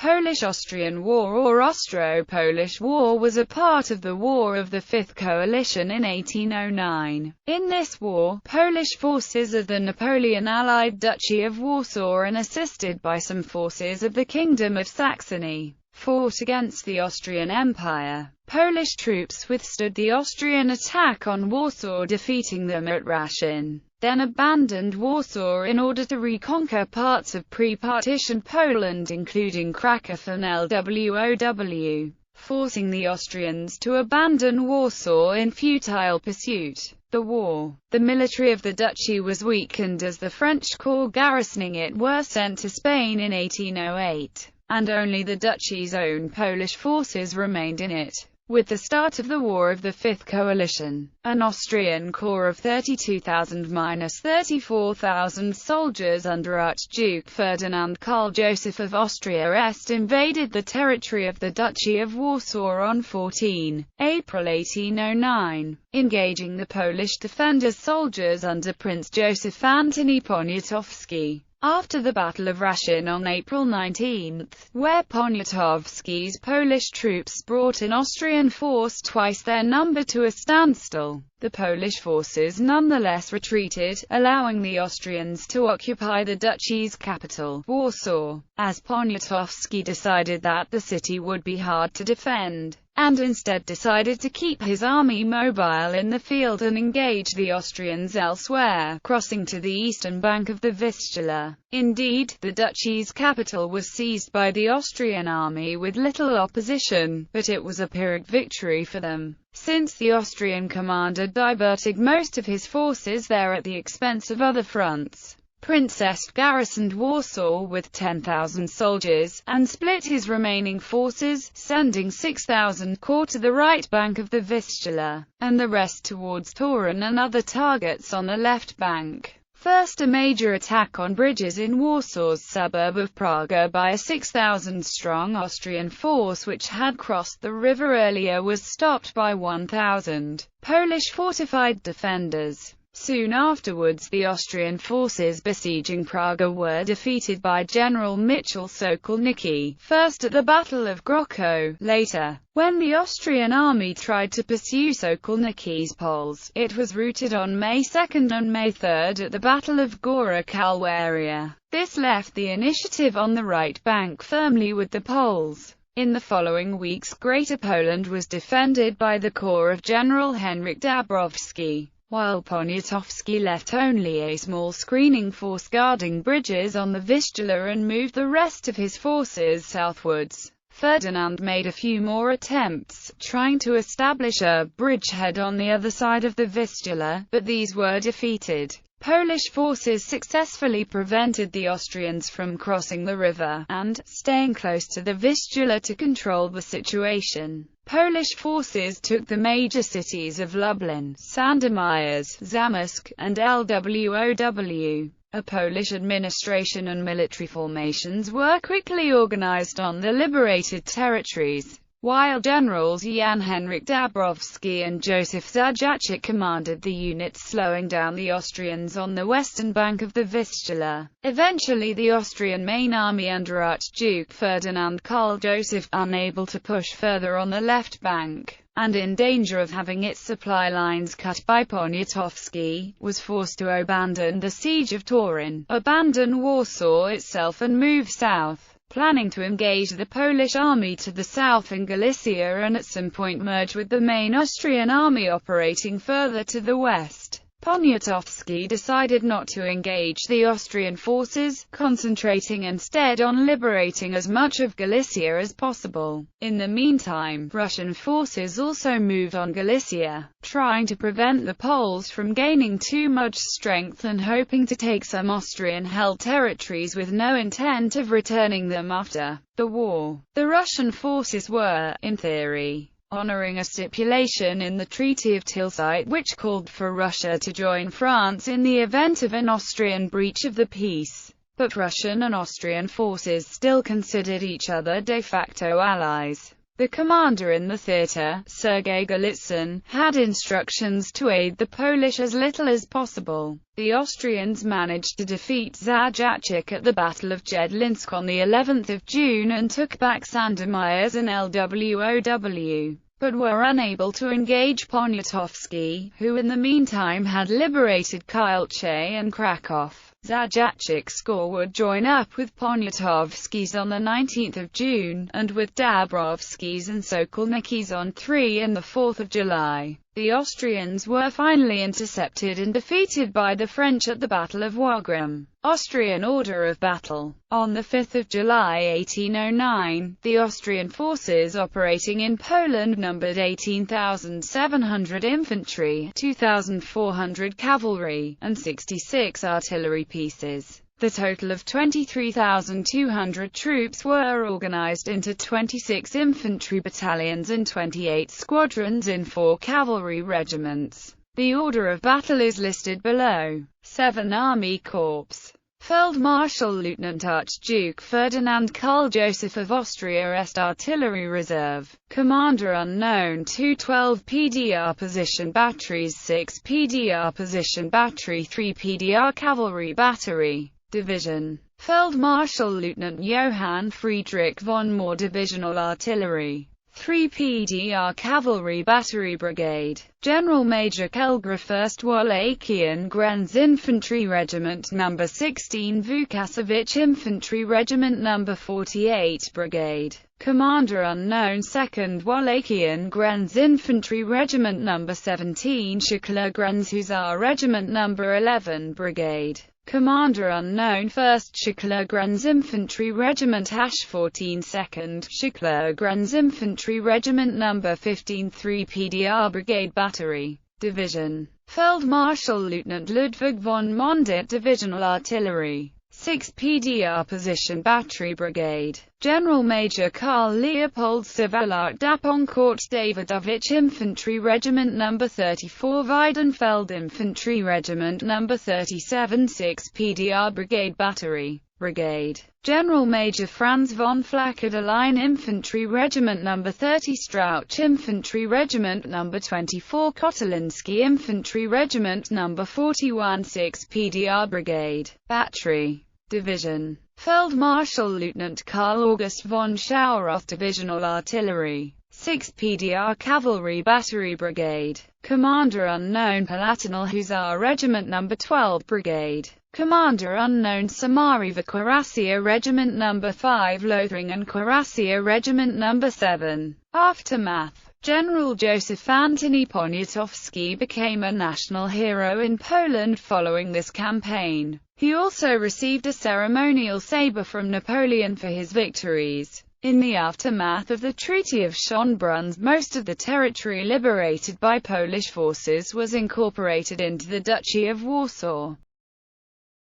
Polish-Austrian War or Austro-Polish War was a part of the War of the Fifth Coalition in 1809. In this war, Polish forces of the Napoleon-allied Duchy of Warsaw and assisted by some forces of the Kingdom of Saxony, fought against the Austrian Empire. Polish troops withstood the Austrian attack on Warsaw, defeating them at Rasin, then abandoned Warsaw in order to reconquer parts of pre-partition Poland including Krakow and Lwow, forcing the Austrians to abandon Warsaw in futile pursuit. The military of the duchy was weakened as the French corps garrisoning it were sent to Spain in 1808, and only the duchy's own Polish forces remained in it. With the start of the War of the Fifth Coalition, an Austrian corps of 32,000–34,000 soldiers under Archduke Ferdinand Karl Joseph of Austria-Est invaded the territory of the Duchy of Warsaw on 14 April 1809, engaging the Polish defenders' soldiers under Prince Joseph Antoni Poniatowski. After the Battle of Rasin on April 19, where Poniatowski's Polish troops brought an Austrian force twice their number to a standstill, the Polish forces nonetheless retreated, allowing the Austrians to occupy the duchy's capital, Warsaw, as Poniatowski decided that the city would be hard to defend, and instead decided to keep his army mobile in the field and engage the Austrians elsewhere, crossing to the eastern bank of the Vistula. Indeed, the duchy's capital was seized by the Austrian army with little opposition, but it was a Pyrrhic victory for them, since the Austrian commander diverted most of his forces there at the expense of other fronts. Prince Est garrisoned Warsaw with 10,000 soldiers, and split his remaining forces, sending 6,000 corps to the right bank of the Vistula, and the rest towards Torun and other targets on the left bank. First, a major attack on bridges in Warsaw's suburb of Praga by a 6,000-strong Austrian force which had crossed the river earlier was stopped by 1,000 Polish fortified defenders. Soon afterwards, the Austrian forces besieging Praga were defeated by General Michał Sokolnicki, first at the Battle of Krakow. Later, when the Austrian army tried to pursue Sokolnicki's Poles, it was routed on May 2 and May 3 at the Battle of Góra Kalwaria. This left the initiative on the right bank firmly with the Poles. In the following weeks, Greater Poland was defended by the corps of General Henryk Dąbrowski, while Poniatowski left only a small screening force guarding bridges on the Vistula and moved the rest of his forces southwards. Ferdinand made a few more attempts, trying to establish a bridgehead on the other side of the Vistula, but these were defeated. Polish forces successfully prevented the Austrians from crossing the river, and, staying close to the Vistula to control the situation, Polish forces took the major cities of Lublin, Sandomierz, Zamość, and Lwow. A Polish administration and military formations were quickly organized on the liberated territories, while generals Jan Henryk Dąbrowski and Józef Zajaczek commanded the units slowing down the Austrians on the western bank of the Vistula. Eventually the Austrian main army under Archduke Ferdinand Karl Joseph, unable to push further on the left bank, and in danger of having its supply lines cut by Poniatowski, was forced to abandon the siege of Torun, abandon Warsaw itself and move south, planning to engage the Polish army to the south in Galicia and at some point merge with the main Austrian army operating further to the west. Poniatowski decided not to engage the Austrian forces, concentrating instead on liberating as much of Galicia as possible. In the meantime, Russian forces also moved on Galicia, trying to prevent the Poles from gaining too much strength and hoping to take some Austrian-held territories with no intent of returning them after the war. The Russian forces were, in theory, honoring a stipulation in the Treaty of Tilsit which called for Russia to join France in the event of an Austrian breach of the peace. But Russian and Austrian forces still considered each other de facto allies. The commander in the theater, Sergei Golitsyn, had instructions to aid the Polish as little as possible. The Austrians managed to defeat Zajacic at the Battle of Jedlinsk on the 11th of June and took back Sandomierz and Lwow, but were unable to engage Poniatowski, who in the meantime had liberated Kielce and Krakow. Zajacic's corps would join up with Poniatowski's on the 19th of June, and with Dabrowski's and Sokolnicki's on 3 and 4 July. The Austrians were finally intercepted and defeated by the French at the Battle of Wagram. Austrian Order of Battle. On 5 July 1809, the Austrian forces operating in Poland numbered 18,700 infantry, 2,400 cavalry, and 66 artillery pieces. The total of 23,200 troops were organized into 26 infantry battalions and 28 squadrons in 4 cavalry regiments. The order of battle is listed below. 7 Army Corps. Feldmarschall-Lieutenant Archduke Ferdinand Karl Joseph of Austria Est Artillery Reserve. Commander unknown. 212 PDR Position Batteries, 6 PDR Position Battery, 3 PDR Cavalry Battery. Division. Feldmarschall-Lieutenant Johann Friedrich von Mohr Divisional Artillery. 3 PDR Cavalry Battery Brigade. General Major Kelgra 1st Wallachian Infantry Regiment No. 16 Vukasovic Infantry Regiment No. 48 Brigade. Commander unknown. 2nd Wallachian Infantry Regiment No. 17 Shikler Hussar Regiment No. 11 Brigade. Commander unknown. 1st Shikler Infantry Regiment #14 2nd Shikler Infantry Regiment No. 15 3 PDR Brigade Battery. Division. Feldmarschall-Lieutenant Ludwig von Mondit Divisional Artillery. 6 PDR Position Battery Brigade. General Major Karl Leopold Savolat Daponcourt Davidovich Infantry Regiment No. 34 Weidenfeld Infantry Regiment No. 37 6 PDR Brigade Battery Brigade. General Major Franz von Flacherdelein Infantry Regiment No. 30 Strauch Infantry Regiment No. 24 Kotelinsky Infantry Regiment No. 41 6 PDR Brigade Battery Division. Feldmarschall-Lieutenant Karl August von Schauroth Divisional Artillery. 6 PDR Cavalry Battery Brigade. Commander unknown. Palatinal Hussar Regiment No. 12 Brigade. Commander unknown. Samariva Cuirassier Regiment No. 5 Lothringen Cuirassier Regiment No. 7. Aftermath. General Joseph Antony Poniatowski became a national hero in Poland following this campaign. He also received a ceremonial saber from Napoleon for his victories. In the aftermath of the Treaty of Schönbrunn, most of the territory liberated by Polish forces was incorporated into the Duchy of Warsaw.